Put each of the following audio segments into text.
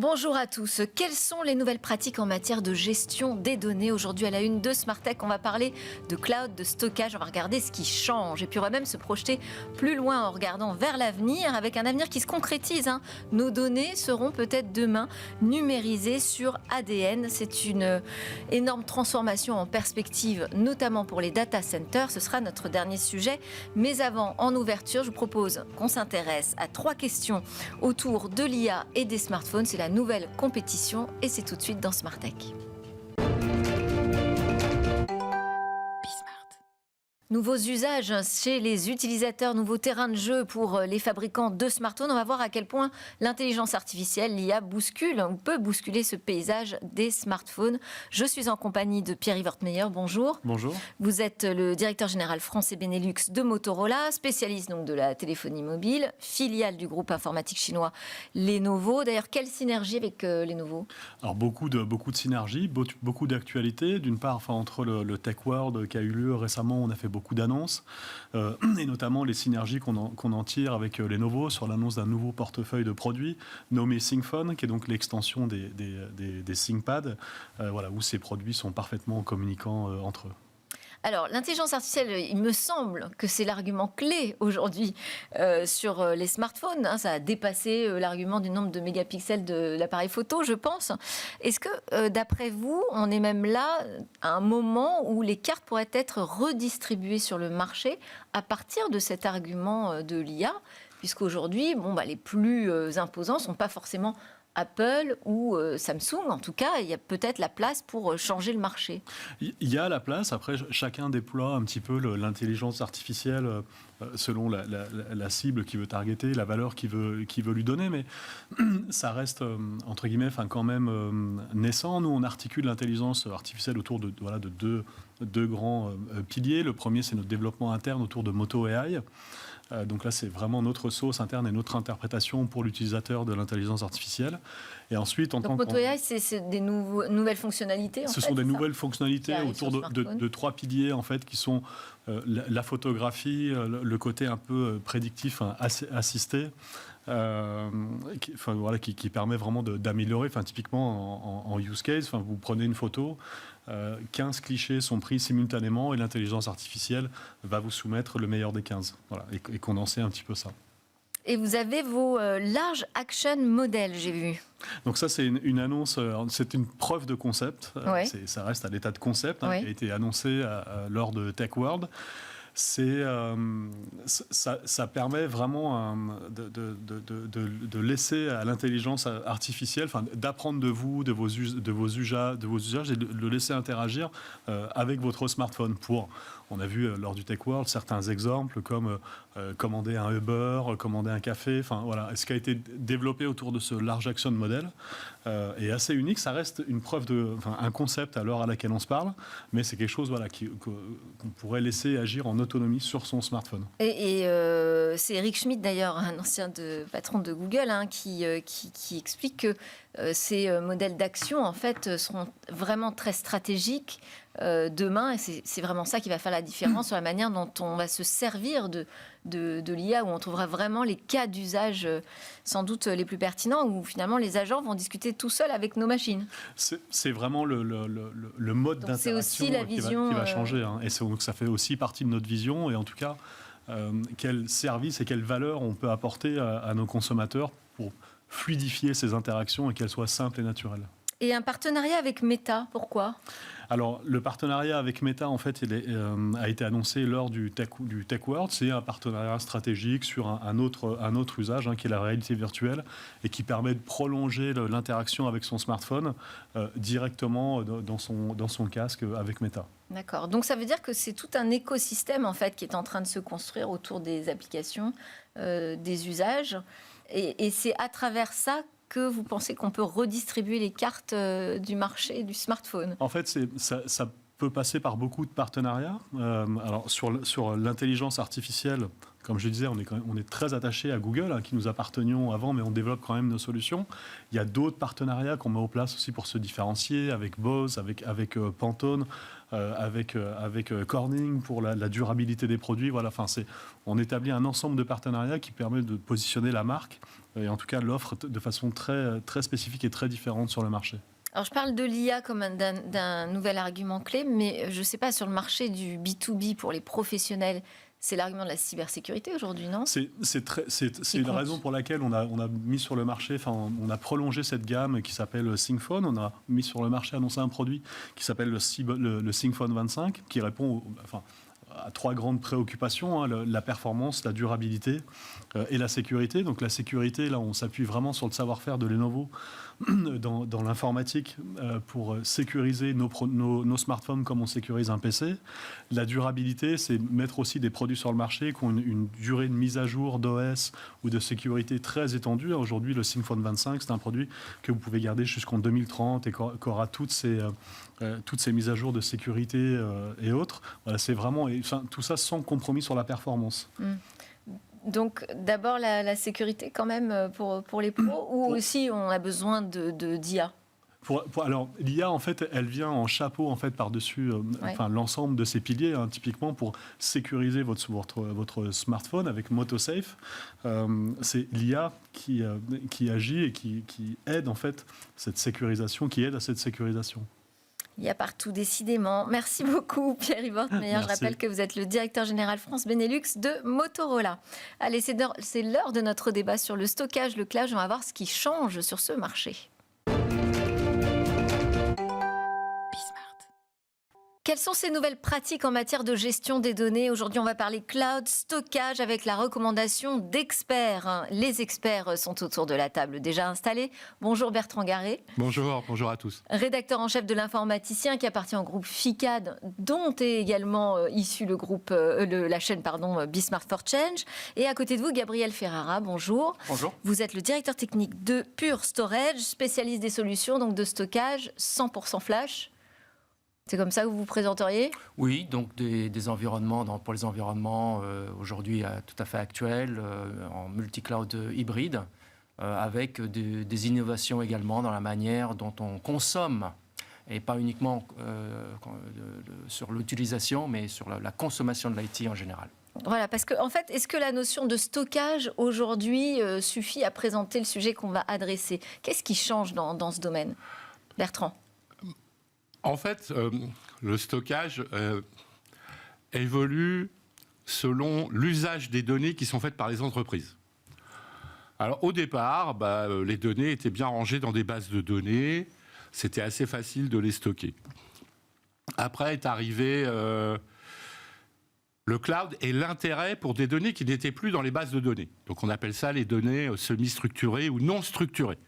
Bonjour à tous. Quelles sont les nouvelles pratiques en matière de gestion des données? Aujourd'hui, à la une de Smart Tech, on va parler de cloud, de stockage. On va regarder ce qui change. Et puis, on va même se projeter plus loin en regardant vers l'avenir, avec un avenir qui se concrétise. Nos données seront peut-être demain numérisées sur ADN. C'est une énorme transformation en perspective, notamment pour les data centers. Ce sera notre dernier sujet. Mais avant, en ouverture, je vous propose qu'on s'intéresse à 3 questions autour de l'IA et des smartphones. C'est la nouvelle compétition et c'est tout de suite dans Smart Tech. Nouveaux usages chez les utilisateurs, nouveaux terrains de jeu pour les fabricants de smartphones. On va voir à quel point l'intelligence artificielle, l'IA, bouscule ou peut bousculer ce paysage des smartphones. Je suis en compagnie de Pierre-Yves Wortmeyer. Bonjour. Bonjour. Vous êtes le directeur général France et Benelux de Motorola, spécialiste donc de la téléphonie mobile, filiale du groupe informatique chinois Lenovo. D'ailleurs, quelle synergie avec Lenovo? Alors beaucoup de synergies, beaucoup d'actualités. D'une part, entre le Tech World qui a eu lieu récemment, on a fait beaucoup d'annonces, et notamment les synergies qu'on en tire avec Lenovo sur l'annonce d'un nouveau portefeuille de produits nommé ThinkPhone, qui est donc l'extension des ThinkPad, où ces produits sont parfaitement communicants entre eux. Alors, l'intelligence artificielle, il me semble que c'est l'argument clé aujourd'hui sur les smartphones. Ça a dépassé l'argument du nombre de mégapixels de l'appareil photo, je pense. Est-ce que, d'après vous, on est même là à un moment où les cartes pourraient être redistribuées sur le marché à partir de cet argument de l'IA, puisqu'aujourd'hui, les plus imposants ne sont pas forcément Apple ou Samsung, en tout cas, il y a peut-être la place pour changer le marché. Il y a la place. Après, chacun déploie un petit peu l'intelligence artificielle selon la cible qu'il veut targeter, la valeur qu'il veut lui donner. Mais ça reste, entre guillemets, quand même naissant. Nous, on articule l'intelligence artificielle autour de deux grands piliers. Le premier, c'est notre développement interne autour de Moto AI. Donc là, c'est vraiment notre sauce interne et notre interprétation pour l'utilisateur de l'intelligence artificielle. Et ensuite, Moto AI, c'est des nouvelles fonctionnalités. Ce sont des nouvelles fonctionnalités autour de 3 piliers en fait, qui sont la photographie, le côté un peu prédictif, assisté. Qui permet vraiment d'améliorer. Typiquement en use case, vous prenez une photo, 15 clichés sont pris simultanément et l'intelligence artificielle va vous soumettre le meilleur des 15. Et condenser un petit peu ça. Et vous avez vos large action models, j'ai vu. Donc ça, c'est une annonce, c'est une preuve de concept. Ouais. Ça reste à l'état de concept, Ouais. qui a été annoncé lors de Tech World. Ça permet vraiment de laisser à l'intelligence artificielle, d'apprendre de vous, de vos usages et de le laisser interagir avec votre smartphone. On a vu lors du Tech World certains exemples comme commander un Uber, commander un café. Ce qui a été développé autour de ce large action model est assez unique. Ça reste une preuve un concept à l'heure à laquelle on se parle, mais c'est quelque chose qu'on pourrait laisser agir en autonomie sur son smartphone. Et c'est Eric Schmidt d'ailleurs, un ancien patron de Google, qui explique que ces modèles d'action en fait seront vraiment très stratégiques demain, et c'est vraiment ça qui va faire la différence sur la manière dont on va se servir de l'IA, où on trouvera vraiment les cas d'usage sans doute les plus pertinents, où finalement les agents vont discuter tout seuls avec nos machines. C'est vraiment le mode donc d'interaction qui va changer. Et donc ça fait aussi partie de notre vision, et en tout cas, quel service et quelle valeur on peut apporter à nos consommateurs pour fluidifier ces interactions et qu'elles soient simples et naturelles. Et un partenariat avec Meta, pourquoi ? Alors, le partenariat avec Meta, en fait, a été annoncé lors du Tech World. C'est un partenariat stratégique sur un autre usage, qui est la réalité virtuelle, et qui permet de prolonger l'interaction avec son smartphone directement dans son casque avec Meta. D'accord. Donc, ça veut dire que c'est tout un écosystème, en fait, qui est en train de se construire autour des applications, des usages. Et c'est à travers ça que vous pensez qu'on peut redistribuer les cartes du marché du smartphone? En fait, ça peut passer par beaucoup de partenariats. Alors sur l'intelligence artificielle, comme je disais, on est très attaché à Google, qui nous appartenions avant, mais on développe quand même nos solutions. Il y a d'autres partenariats qu'on met en place aussi pour se différencier, avec Bose, avec Pantone, avec Corning pour la durabilité des produits. Voilà, enfin, on établit un ensemble de partenariats qui permet de positionner la marque et en tout cas l'offre de façon très, très spécifique et très différente sur le marché. Alors, je parle de l'IA comme d'un nouvel argument clé, mais je ne sais pas, sur le marché du B2B pour les professionnels, c'est l'argument de la cybersécurité aujourd'hui, non ? C'est une raison pour laquelle on a mis sur le marché, enfin, on a prolongé cette gamme qui s'appelle ThinkPhone. On a mis sur le marché, annoncé un produit qui s'appelle le ThinkPhone 25, qui répond à 3 grandes préoccupations, la performance, la durabilité et la sécurité. Donc la sécurité, là, on s'appuie vraiment sur le savoir-faire de Lenovo dans l'informatique pour sécuriser nos smartphones comme on sécurise un PC. La durabilité, c'est mettre aussi des produits sur le marché qui ont une durée de mise à jour d'OS ou de sécurité très étendue. Aujourd'hui, le ThinkPhone 25, c'est un produit que vous pouvez garder jusqu'en 2030 et qui aura toutes ces mises à jour de sécurité et autres. Voilà, c'est vraiment, tout ça sans compromis sur la performance. Donc d'abord la sécurité quand même pour les pros, ou aussi on a besoin d'IA ? Alors l'IA, en fait, elle vient en chapeau en fait par-dessus l'ensemble de ces piliers, typiquement pour sécuriser votre smartphone avec MotoSafe. C'est l'IA qui agit et qui aide en fait cette sécurisation, qui aide à cette sécurisation. Il y a partout, décidément. Merci beaucoup, Pierre-Yves Wortmeyer. Je rappelle que vous êtes le directeur général France Benelux de Motorola. Allez, c'est l'heure de notre débat sur le stockage, le cloud. On va voir ce qui change sur ce marché. Quelles sont ces nouvelles pratiques en matière de gestion des données ? Aujourd'hui, on va parler cloud, stockage avec la recommandation d'experts. Les experts sont autour de la table déjà installés. Bonjour Bertrand Garré. Bonjour à tous. Rédacteur en chef de l'Informaticien qui appartient au groupe FICAD, dont est également issu le groupe, la chaîne Be Smart for Change. Et à côté de vous, Gabriel Ferrara, bonjour. Bonjour. Vous êtes le directeur technique de Pure Storage, spécialiste des solutions donc de stockage 100% flash. C'est comme ça que vous vous présenteriez ? Oui, donc des environnements, pour les environnements aujourd'hui tout à fait actuels, en multi-cloud hybride, avec des innovations également dans la manière dont on consomme, et pas uniquement sur l'utilisation, mais sur la consommation de l'IT en général. Voilà, parce que en fait, est-ce que la notion de stockage aujourd'hui suffit à présenter le sujet qu'on va adresser ? Qu'est-ce qui change dans ce domaine ? Bertrand ? En fait, le stockage évolue selon l'usage des données qui sont faites par les entreprises. Alors, au départ, les données étaient bien rangées dans des bases de données. C'était assez facile de les stocker. Après est arrivé le cloud et l'intérêt pour des données qui n'étaient plus dans les bases de données. Donc, on appelle ça les données semi-structurées ou non structurées.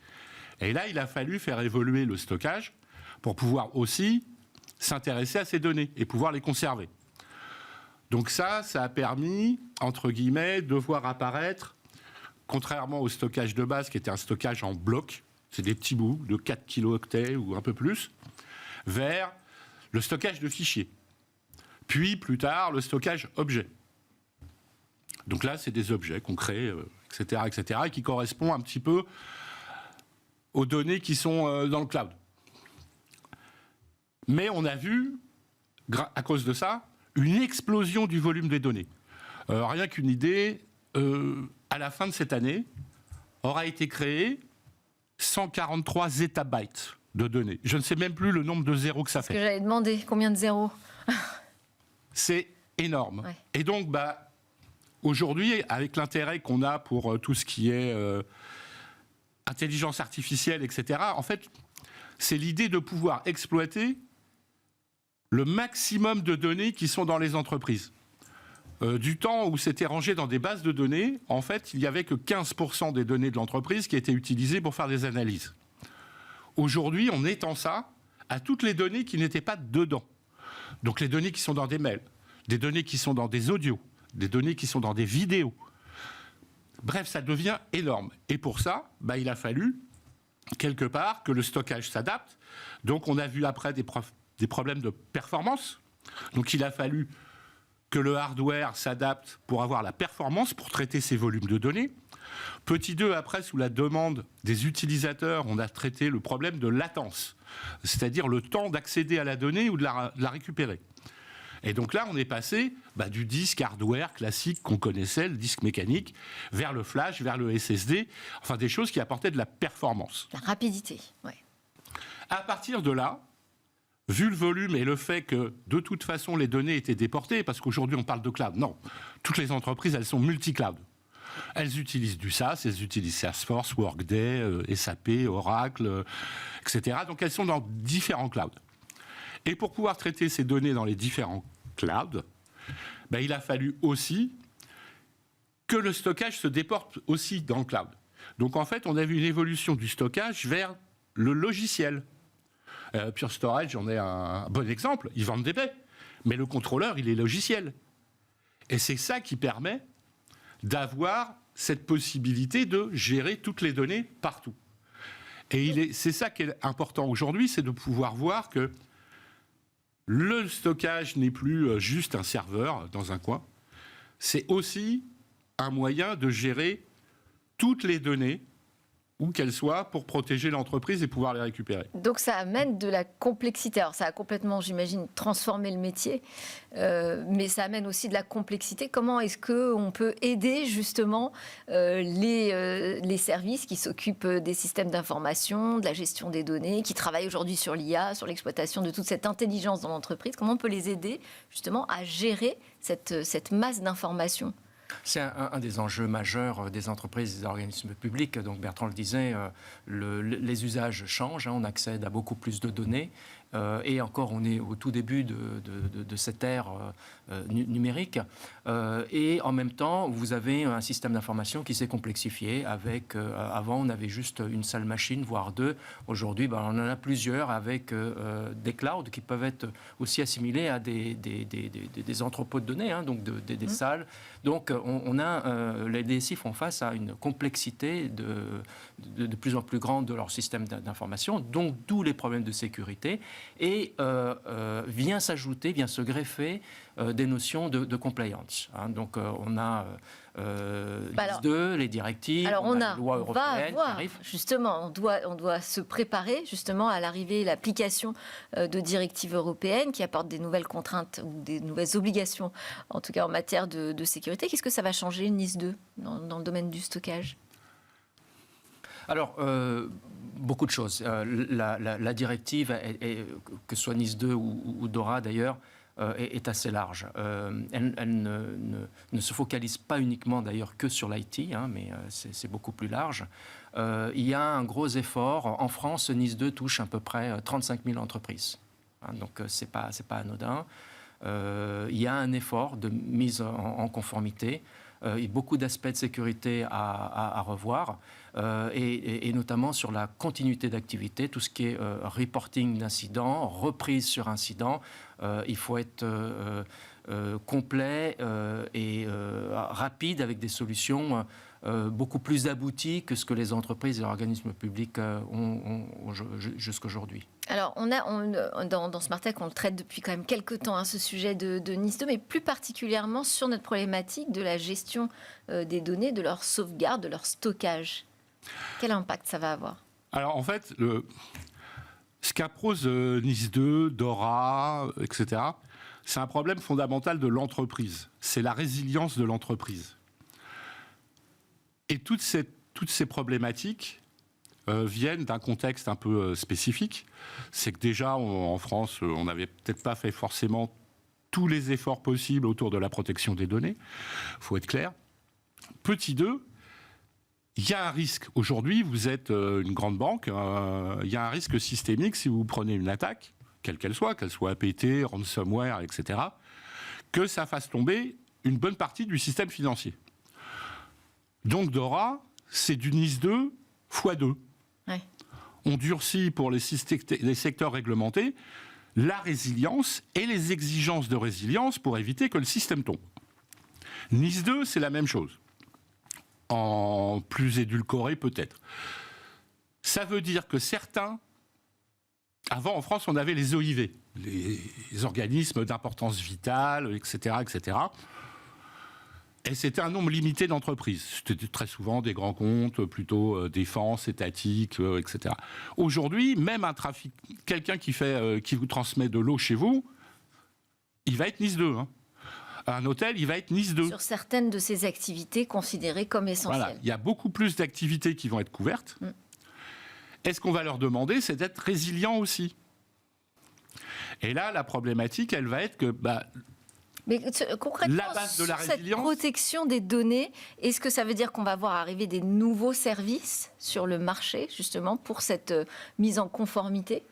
Et là, il a fallu faire évoluer le stockage pour pouvoir aussi s'intéresser à ces données et pouvoir les conserver. Donc ça a permis, entre guillemets, de voir apparaître, contrairement au stockage de base, qui était un stockage en bloc, c'est des petits bouts de 4 kilooctets ou un peu plus, vers le stockage de fichiers. Puis, plus tard, le stockage objet. Donc là, c'est des objets qu'on crée, etc., et qui correspondent un petit peu aux données qui sont dans le cloud. Mais on a vu, à cause de ça, une explosion du volume des données. Rien qu'une idée, à la fin de cette année, aura été créé 143 zettabytes de données. Je ne sais même plus le nombre de zéros que ça fait. Ce que j'allais demander, combien de zéros ? C'est énorme. Ouais. Et donc, aujourd'hui, avec l'intérêt qu'on a pour tout ce qui est intelligence artificielle, etc., en fait, c'est l'idée de pouvoir exploiter le maximum de données qui sont dans les entreprises. Du temps où c'était rangé dans des bases de données, en fait, il n'y avait que 15% des données de l'entreprise qui étaient utilisées pour faire des analyses. Aujourd'hui, on étend ça à toutes les données qui n'étaient pas dedans. Donc les données qui sont dans des mails, des données qui sont dans des audios, des données qui sont dans des vidéos. Bref, ça devient énorme. Et pour ça, il a fallu, quelque part, que le stockage s'adapte. Donc on a vu après des problèmes de performance. Donc il a fallu que le hardware s'adapte pour avoir la performance, pour traiter ces volumes de données. Petit 2, après, sous la demande des utilisateurs, on a traité le problème de latence, c'est-à-dire le temps d'accéder à la donnée ou de la récupérer. Et donc là, on est passé du disque hardware classique qu'on connaissait, le disque mécanique, vers le flash, vers le SSD, enfin des choses qui apportaient de la performance. La rapidité, ouais. À partir de là, vu le volume et le fait que, de toute façon, les données étaient déportées, parce qu'aujourd'hui, on parle de cloud. Non, toutes les entreprises, elles sont multi-cloud. Elles utilisent du SaaS, elles utilisent Salesforce, Workday, SAP, Oracle, etc. Donc, elles sont dans différents clouds. Et pour pouvoir traiter ces données dans les différents clouds, il a fallu aussi que le stockage se déporte aussi dans le cloud. Donc, en fait, on a vu une évolution du stockage vers le logiciel. Pure Storage, j'en ai un bon exemple. Ils vendent des baies, mais le contrôleur, il est logiciel. Et c'est ça qui permet d'avoir cette possibilité de gérer toutes les données partout. Et c'est ça qui est important aujourd'hui, c'est de pouvoir voir que le stockage n'est plus juste un serveur dans un coin, c'est aussi un moyen de gérer toutes les données, où qu'elles soient, pour protéger l'entreprise et pouvoir les récupérer. Donc ça amène de la complexité. Alors ça a complètement, j'imagine, transformé le métier, mais ça amène aussi de la complexité. Comment est-ce qu'on peut aider justement les services qui s'occupent des systèmes d'information, de la gestion des données, qui travaillent aujourd'hui sur l'IA, sur l'exploitation de toute cette intelligence dans l'entreprise? Comment on peut les aider justement à gérer cette masse d'informations? C'est un des enjeux majeurs des entreprises et des organismes publics. Donc Bertrand le disait, les usages changent, on accède à beaucoup plus de données. Et encore, on est au tout début de cette ère numérique. Et en même temps, vous avez un système d'information qui s'est complexifié. Avant, on avait juste une seule machine, voire deux. Aujourd'hui, on en a plusieurs avec des clouds qui peuvent être aussi assimilés à des entrepôts de données, donc des salles. Donc, les DSI font face à une complexité de plus en plus grande de leur système d'information, donc d'où les problèmes de sécurité. Et vient se greffer des notions de compliance. Donc on a l'IS2, les directives, on a les lois européennes qui arrivent. Justement, on doit se préparer justement à l'arrivée et l'application de directives européennes qui apportent des nouvelles contraintes ou des nouvelles obligations, en tout cas en matière de sécurité. Qu'est-ce que ça va changer, NIS2, dans le domaine du stockage ? Alors, beaucoup de choses. La directive, que ce soit NIS2 ou DORA d'ailleurs, est assez large. Elle ne se focalise pas uniquement d'ailleurs que sur l'IT, mais c'est beaucoup plus large. Il y a un gros effort. En France, NIS2 touche à peu près 35 000 entreprises. Donc, c'est pas anodin. Il y a un effort de mise en conformité. Il y a beaucoup d'aspects de sécurité à revoir, et notamment sur la continuité d'activité, tout ce qui est reporting d'incidents, reprise sur incident. Il faut être complet et rapide avec des solutions beaucoup plus abouties que ce que les entreprises et les organismes publics ont jusqu'aujourd'hui. Alors, dans Smartech, on le traite depuis quand même quelques temps, ce sujet de NIS2, mais plus particulièrement sur notre problématique de la gestion des données, de leur sauvegarde, de leur stockage. Quel impact ça va avoir ? Alors, en fait, ce qu'impose NIS2, DORA, etc., c'est un problème fondamental de l'entreprise. C'est la résilience de l'entreprise. Et toutes ces problématiques viennent d'un contexte un peu spécifique. C'est que déjà, en France, on n'avait peut-être pas fait forcément tous les efforts possibles autour de la protection des données. Il faut être clair. Petit 2, il y a un risque. Aujourd'hui, vous êtes une grande banque. Il y a un risque systémique si vous prenez une attaque, quelle qu'elle soit APT, ransomware, etc., que ça fasse tomber une bonne partie du système financier. Donc DORA, c'est du NIS2 x2. Ouais. On durcit pour les secteurs réglementés la résilience et les exigences de résilience pour éviter que le système tombe. NIS2, c'est la même chose. En plus édulcoré peut-être. Ça veut dire que certains... Avant, en France, on avait les OIV, les organismes d'importance vitale, etc., etc. Et c'était un nombre limité d'entreprises. C'était très souvent des grands comptes, plutôt défense, étatique, etc. Aujourd'hui, même un trafic, quelqu'un qui vous transmet de l'eau chez vous, il va être NIS 2. Hein. Un hôtel, il va être NIS 2. Sur certaines de ces activités considérées comme essentielles. Voilà, il y a beaucoup plus d'activités qui vont être couvertes. Et ce qu'on va leur demander, c'est d'être résilients aussi. Et là, la problématique, elle va être que... Mais concrètement, la base de la cette résilience, protection des données, est-ce que ça veut dire qu'on va voir arriver des nouveaux services sur le marché, justement, pour cette mise en conformité ?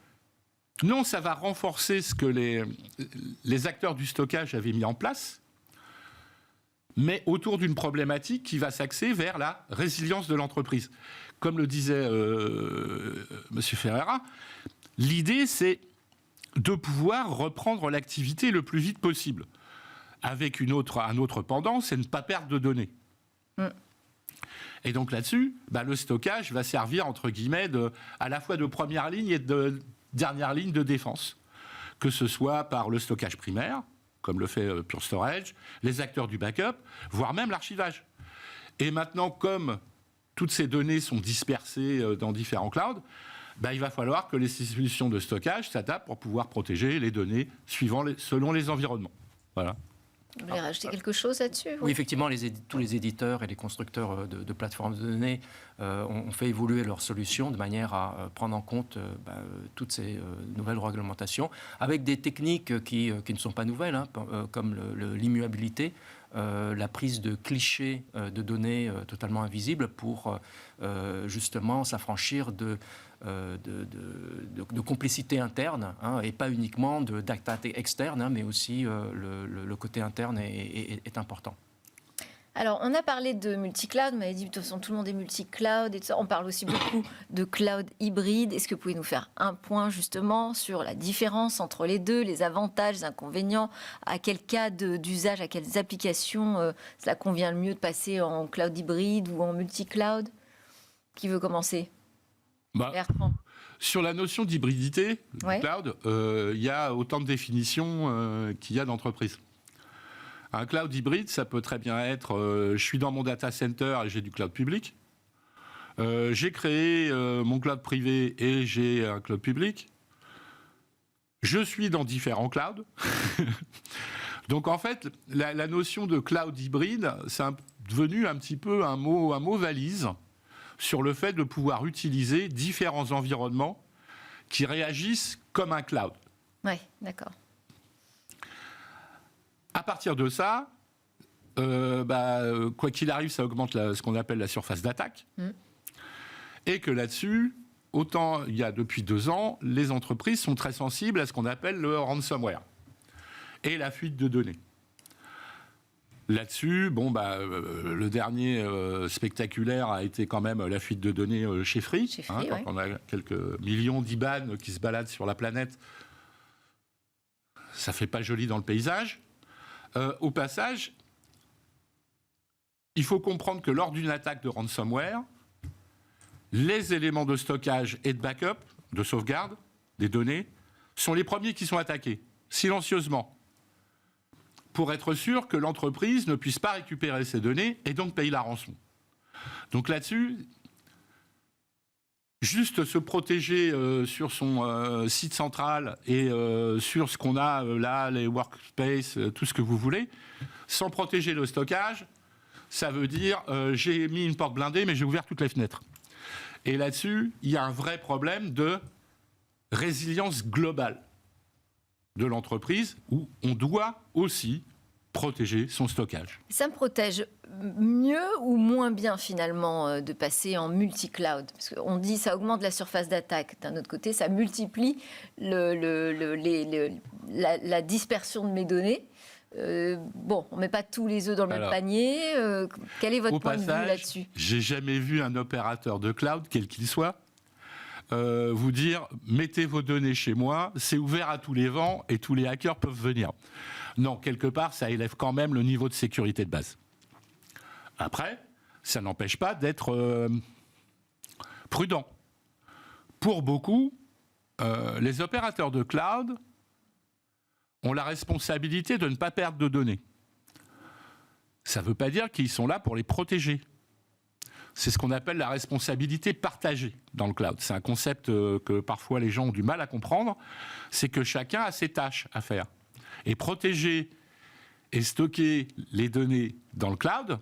non, ça va renforcer ce que les acteurs du stockage avaient mis en place, mais autour d'une problématique qui va s'axer vers la résilience de l'entreprise. Comme le disait M. Ferreira, l'idée, c'est de pouvoir reprendre l'activité le plus vite possible. Avec un autre pendant, c'est ne pas perdre de données. Et donc là-dessus, le stockage va servir, entre guillemets, à la fois de première ligne et de dernière ligne de défense. Que ce soit par le stockage primaire, comme le fait Pure Storage, les acteurs du backup, voire même l'archivage. Et maintenant, comme toutes ces données sont dispersées dans différents clouds, il va falloir que les solutions de stockage s'adaptent pour pouvoir protéger les données selon les environnements. Voilà. Vous voulez rajouter quelque chose là-dessus ? Oui, effectivement, tous les éditeurs et les constructeurs de plateformes de données ont fait évoluer leurs solutions de manière à prendre en compte toutes ces nouvelles réglementations, avec des techniques qui ne sont pas nouvelles, hein, comme l'immuabilité, la prise de clichés de données totalement invisibles pour justement s'affranchir de complicité interne, hein, et pas uniquement d'attaques externes, hein, mais aussi le côté interne est important. Alors, on a parlé de multi-cloud, on m'avait dit, de toute façon, tout le monde est multi-cloud, et tout ça. On parle aussi beaucoup de cloud hybride. Est-ce que vous pouvez nous faire un point, justement, sur la différence entre les deux, les avantages, les inconvénients, à quel cas d'usage, à quelles applications cela convient le mieux de passer en cloud hybride ou en multi-cloud ? Qui veut commencer ? Bertrand. Sur la notion d'hybridité du Ouais. cloud, il y a autant de définitions qu'il y a d'entreprises. Un cloud hybride, ça peut très bien être je suis dans mon data center et j'ai du cloud public. J'ai créé mon cloud privé et j'ai un cloud public. Je suis dans différents clouds. Donc en fait, la notion de cloud hybride, c'est devenu un petit peu un mot valise sur le fait de pouvoir utiliser différents environnements qui réagissent comme un cloud. Oui, d'accord. À partir de ça, quoi qu'il arrive, ça augmente ce qu'on appelle la surface d'attaque. Et que là-dessus, autant il y a depuis 2 ans, les entreprises sont très sensibles à ce qu'on appelle le ransomware et la fuite de données. Là-dessus, le dernier spectaculaire a été quand même la fuite de données chez Free. Quand on a quelques millions d'IBAN qui se baladent sur la planète, ça fait pas joli dans le paysage. Au passage, il faut comprendre que lors d'une attaque de ransomware, les éléments de stockage et de backup, de sauvegarde des données, sont les premiers qui sont attaqués, silencieusement, pour être sûr que l'entreprise ne puisse pas récupérer ces données et donc payer la rançon. Donc là-dessus, juste se protéger sur son site central et sur ce qu'on a là, les workspaces, tout ce que vous voulez, sans protéger le stockage, ça veut dire j'ai mis une porte blindée mais j'ai ouvert toutes les fenêtres. Et là-dessus, il y a un vrai problème de résilience globale de l'entreprise où on doit aussi protéger son stockage. Ça me protège mieux ou moins bien finalement de passer en multi-cloud ? Parce qu'on dit ça augmente la surface d'attaque. D'un autre côté, ça multiplie la dispersion de mes données. On ne met pas tous les œufs dans le même panier. Quel est votre point de vue là-dessus ? J'ai jamais vu un opérateur de cloud, quel qu'il soit, vous dire mettez vos données chez moi, c'est ouvert à tous les vents et tous les hackers peuvent venir. Non, quelque part, ça élève quand même le niveau de sécurité de base. Après, ça n'empêche pas d'être prudent. Pour beaucoup, les opérateurs de cloud ont la responsabilité de ne pas perdre de données. Ça ne veut pas dire qu'ils sont là pour les protéger. C'est ce qu'on appelle la responsabilité partagée dans le cloud. C'est un concept que parfois les gens ont du mal à comprendre. C'est que chacun a ses tâches à faire. Et protéger et stocker les données dans le cloud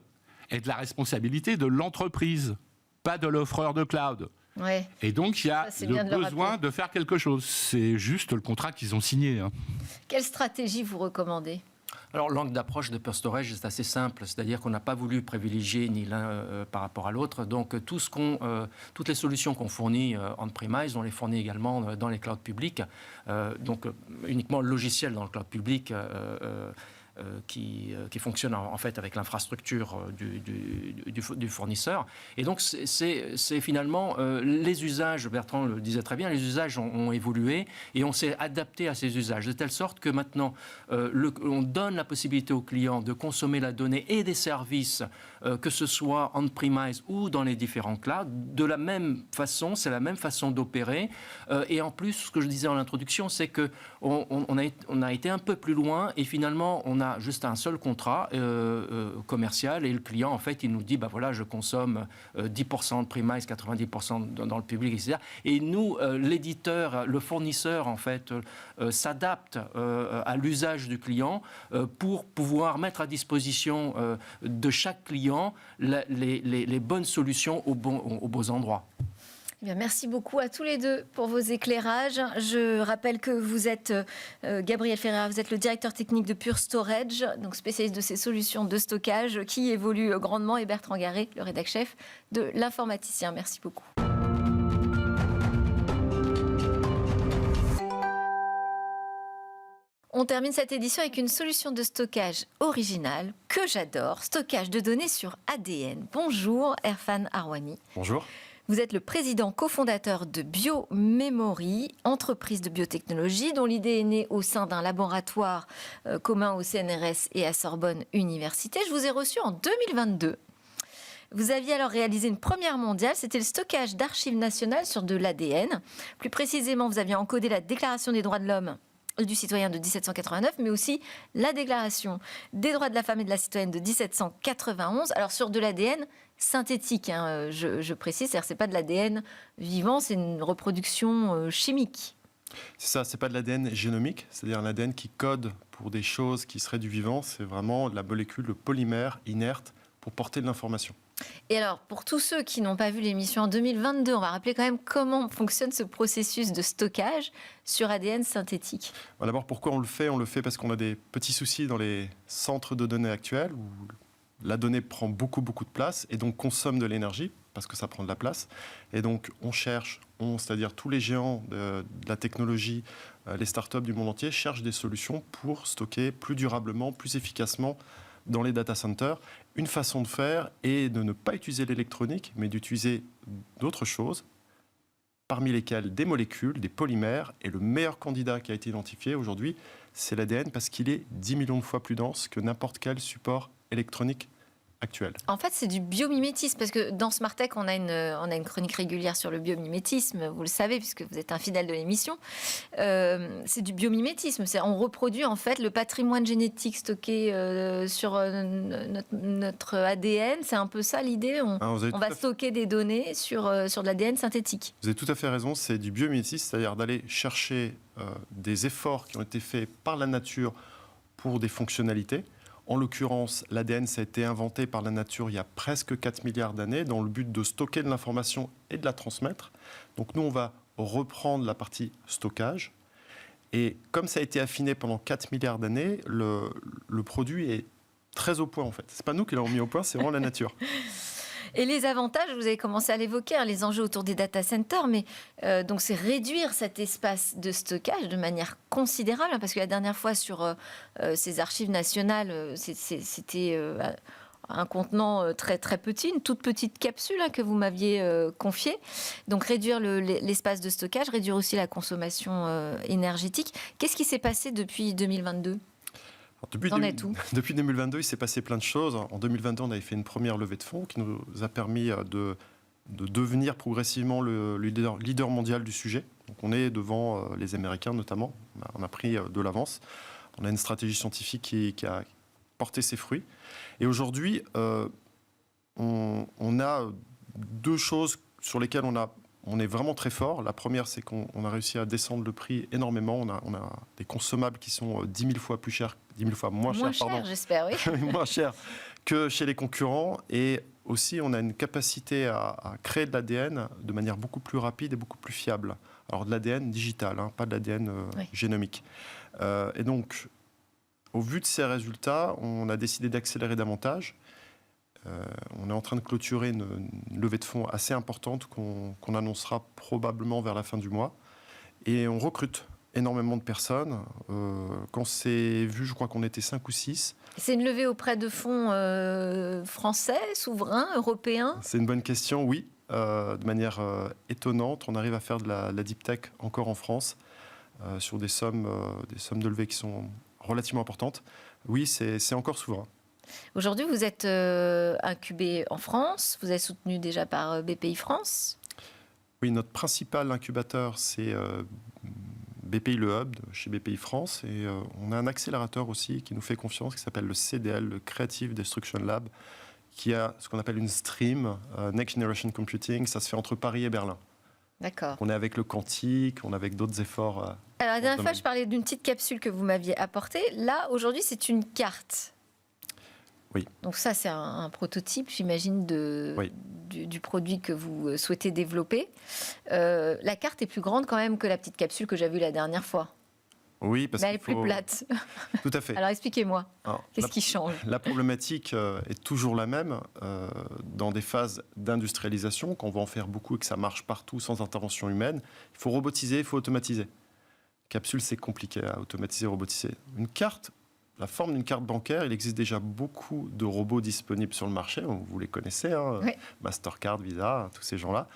est de la responsabilité de l'entreprise, pas de l'offreur de cloud. Ouais. Et donc, il y a le besoin rappeler. de faire quelque chose. C'est juste le contrat qu'ils ont signé. Quelle stratégie vous recommandez ? Alors, l'angle d'approche de Pure Storage est assez simple, c'est-à-dire qu'on n'a pas voulu privilégier ni l'un par rapport à l'autre. Donc, toutes les solutions qu'on fournit on-premise, on les fournit également dans les clouds publics. Donc, uniquement le logiciel dans le cloud public qui fonctionne en fait avec l'infrastructure du fournisseur. Et donc, c'est finalement les usages, Bertrand le disait très bien, les usages ont évolué et on s'est adapté à ces usages, de telle sorte que maintenant, on donne la possibilité aux clients de consommer la donnée et des services, que ce soit on-premise ou dans les différents clouds, de la même façon, c'est la même façon d'opérer. Et en plus, ce que je disais en introduction, c'est qu'on a été un peu plus loin et finalement, on a juste un seul contrat commercial et le client, en fait, il nous dit, bah voilà, je consomme 10% de premise, 90% dans le public, etc. Et nous, l'éditeur, le fournisseur, en fait, s'adapte à l'usage du client pour pouvoir mettre à disposition de chaque client les bonnes solutions aux bons endroits. Eh bien, merci beaucoup à tous les deux pour vos éclairages. Je rappelle que vous êtes Gabriel Ferreira, vous êtes le directeur technique de Pure Storage, donc spécialiste de ces solutions de stockage qui évoluent grandement, et Bertrand Garret, le rédac-chef de l'Informaticien. Merci beaucoup. On termine cette édition avec une solution de stockage originale que j'adore, stockage de données sur ADN. Bonjour Erfan Arwani. Bonjour. Vous êtes le président cofondateur de BioMemory, entreprise de biotechnologie dont l'idée est née au sein d'un laboratoire commun au CNRS et à Sorbonne Université. Je vous ai reçu en 2022. Vous aviez alors réalisé une première mondiale, c'était le stockage d'archives nationales sur de l'ADN. Plus précisément, vous aviez encodé la Déclaration des droits de l'homme et du citoyen de 1789, mais aussi la Déclaration des droits de la femme et de la citoyenne de 1791. Alors sur de l'ADN synthétique, hein, je précise, c'est-à-dire c'est pas de l'ADN vivant, c'est une reproduction chimique. C'est ça, c'est pas de l'ADN génomique, c'est-à-dire un ADN qui code pour des choses qui seraient du vivant, c'est vraiment la molécule, le polymère inerte pour porter de l'information. Et alors, pour tous ceux qui n'ont pas vu l'émission en 2022, on va rappeler quand même comment fonctionne ce processus de stockage sur ADN synthétique. D'abord, pourquoi on le fait ? On le fait parce qu'on a des petits soucis dans les centres de données actuels où la donnée prend beaucoup de place et donc consomme de l'énergie parce que ça prend de la place. Et donc, on cherche, c'est-à-dire tous les géants de la technologie, les startups du monde entier cherchent des solutions pour stocker plus durablement, plus efficacement dans les data centers. Une façon de faire est de ne pas utiliser l'électronique, mais d'utiliser d'autres choses, parmi lesquelles des molécules, des polymères. Et le meilleur candidat qui a été identifié aujourd'hui, c'est l'ADN, parce qu'il est 10 millions de fois plus dense que n'importe quel support électronique actuel. En fait, c'est du biomimétisme, parce que dans Smart Tech, on a une chronique régulière sur le biomimétisme, vous le savez, puisque vous êtes un fidèle de l'émission. C'est du biomimétisme, on reproduit en fait le patrimoine génétique stocké sur notre ADN, c'est un peu ça l'idée, on va stocker des données sur de l'ADN synthétique. Vous avez tout à fait raison, c'est du biomimétisme, c'est-à-dire d'aller chercher des efforts qui ont été faits par la nature pour des fonctionnalités. En l'occurrence, l'ADN, ça a été inventé par la nature il y a presque 4 milliards d'années dans le but de stocker de l'information et de la transmettre. Donc nous, on va reprendre la partie stockage. Et comme ça a été affiné pendant 4 milliards d'années, le produit est très au point en fait. Ce n'est pas nous qui l'avons mis au point, c'est vraiment la nature. Et les avantages, vous avez commencé à l'évoquer, hein, les enjeux autour des data centers, mais donc c'est réduire cet espace de stockage de manière considérable, hein, parce que la dernière fois sur ces archives nationales, c'était un contenant très, très petit, une toute petite capsule hein, que vous m'aviez confiée. Donc réduire l'espace de stockage, réduire aussi la consommation énergétique. Qu'est-ce qui s'est passé depuis 2022 ? Depuis 2022, il s'est passé plein de choses. En 2022, on avait fait une première levée de fonds qui nous a permis de devenir progressivement le leader mondial du sujet. Donc on est devant les Américains notamment. On a pris de l'avance. On a une stratégie scientifique qui a porter ses fruits. Et aujourd'hui, on a 2 choses sur lesquelles on est vraiment très fort. La première, c'est qu'on a réussi à descendre le prix énormément. On a des consommables qui sont 10 000 fois plus chers, 10 000 fois moins chers, pardon. J'espère, oui. Moins chers que chez les concurrents. Et aussi, on a une capacité à créer de l'ADN de manière beaucoup plus rapide et beaucoup plus fiable. Alors de l'ADN digital, hein, pas de l'ADN génomique. Et donc, au vu de ces résultats, on a décidé d'accélérer davantage. On est en train de clôturer une levée de fonds assez importante qu'on annoncera probablement vers la fin du mois. Et on recrute énormément de personnes. Quand c'est vu, je crois qu'on était 5 ou 6. C'est une levée auprès de fonds français, souverains, européens? C'est une bonne question, oui. De manière étonnante, on arrive à faire de la deep tech encore en France sur des sommes de levée qui sont relativement importantes. Oui, c'est encore souverain. Aujourd'hui, vous êtes incubé en France, vous êtes soutenu déjà par BPI France. Oui, notre principal incubateur, c'est BPI Le Hub, chez BPI France. Et on a un accélérateur aussi qui nous fait confiance, qui s'appelle le CDL, le Creative Destruction Lab, qui a ce qu'on appelle une stream, Next Generation Computing. Ça se fait entre Paris et Berlin. D'accord. On est avec le quantique, on est avec d'autres efforts. Alors, la dernière fois, je parlais d'une petite capsule que vous m'aviez apportée. Là, aujourd'hui, c'est une carte. Oui. Donc ça, c'est un prototype, j'imagine, du produit que vous souhaitez développer. La carte est plus grande quand même que la petite capsule que j'ai vue la dernière fois. Oui, parce mais elle est plus plate. Tout à fait. Alors expliquez-moi, qu'est-ce qui change? La problématique est toujours la même. Dans des phases d'industrialisation, quand on va en faire beaucoup et que ça marche partout sans intervention humaine, il faut robotiser, il faut automatiser. Capsule, c'est compliqué à automatiser, robotiser. Une carte, la forme d'une carte bancaire, il existe déjà beaucoup de robots disponibles sur le marché. Vous les connaissez, hein, oui. Mastercard, Visa, tous ces gens-là.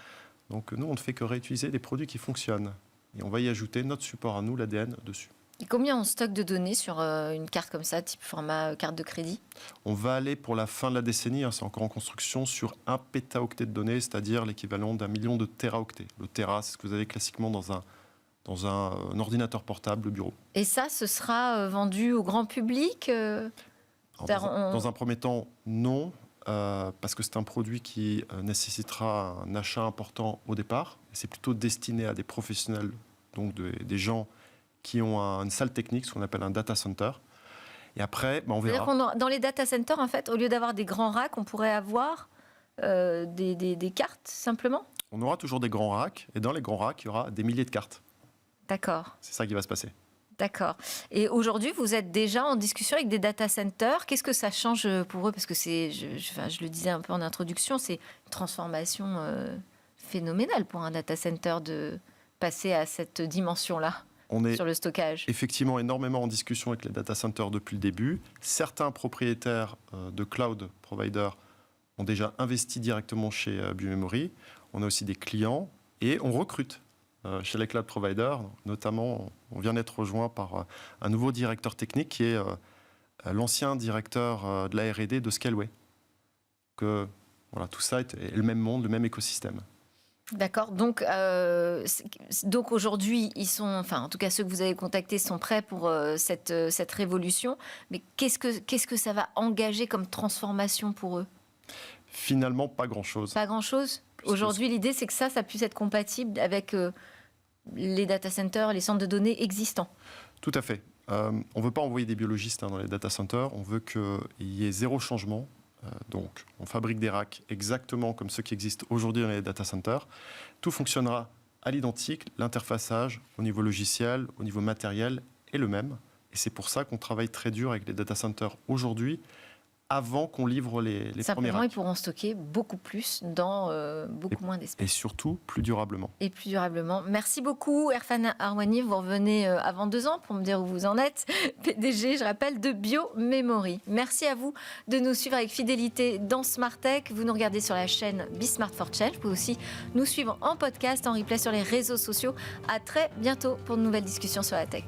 Donc nous, on ne fait que réutiliser des produits qui fonctionnent. Et on va y ajouter notre support à nous, l'ADN, dessus. Et combien on stocke de données sur une carte comme ça, type format carte de crédit? On va aller pour la fin de la décennie, hein, c'est encore en construction, sur 1 pétaoctet de données, c'est-à-dire l'équivalent d'1 million de téraoctets. Le téra, c'est ce que vous avez classiquement dans un ordinateur portable de bureau. Et ça, ce sera vendu au grand public Dans un premier temps, non, parce que c'est un produit qui nécessitera un achat important au départ. C'est plutôt destiné à des professionnels, donc des gens qui ont une salle technique, ce qu'on appelle un data center. Et après, on verra. Dans les data centers, en fait, au lieu d'avoir des grands racks, on pourrait avoir des cartes, simplement? On aura toujours des grands racks, et dans les grands racks, il y aura des milliers de cartes. D'accord. C'est ça qui va se passer. D'accord. Et aujourd'hui, vous êtes déjà en discussion avec des data centers. Qu'est-ce que ça change pour eux? Parce que je le disais un peu en introduction, c'est une transformation phénoménale pour un data center de passer à cette dimension-là. On est sur le stockage. Effectivement énormément en discussion avec les data centers depuis le début. Certains propriétaires de cloud providers ont déjà investi directement chez Biomemory. On a aussi des clients et on recrute chez les cloud providers. Notamment, on vient d'être rejoint par un nouveau directeur technique qui est l'ancien directeur de la R&D de Scaleway. Voilà, tout ça est le même monde, le même écosystème. D'accord. Donc aujourd'hui, ils sont, enfin, en tout cas ceux que vous avez contactés sont prêts pour cette révolution. Mais qu'est-ce que ça va engager comme transformation pour eux? Finalement, pas grand-chose. Pas grand-chose. Aujourd'hui, l'idée, c'est que ça puisse être compatible avec les data centers, les centres de données existants. Tout à fait. On ne veut pas envoyer des biologistes dans les data centers. On veut qu'il y ait zéro changement. Donc, on fabrique des racks exactement comme ceux qui existent aujourd'hui dans les data centers. Tout fonctionnera à l'identique. L'interfaçage au niveau logiciel, au niveau matériel est le même. Et c'est pour ça qu'on travaille très dur avec les data centers aujourd'hui, avant qu'on livre les premiers racks. Simplement, ils pourront stocker beaucoup plus dans beaucoup moins d'espace. Et surtout, plus durablement. Et plus durablement. Merci beaucoup, Erfan Arwani. Vous revenez avant 2 ans pour me dire où vous en êtes. PDG, je rappelle, de Biomemory. Merci à vous de nous suivre avec fidélité dans Smart Tech. Vous nous regardez sur la chaîne Be Smart for Change. Vous pouvez aussi nous suivre en podcast, en replay sur les réseaux sociaux. À très bientôt pour de nouvelles discussions sur la tech.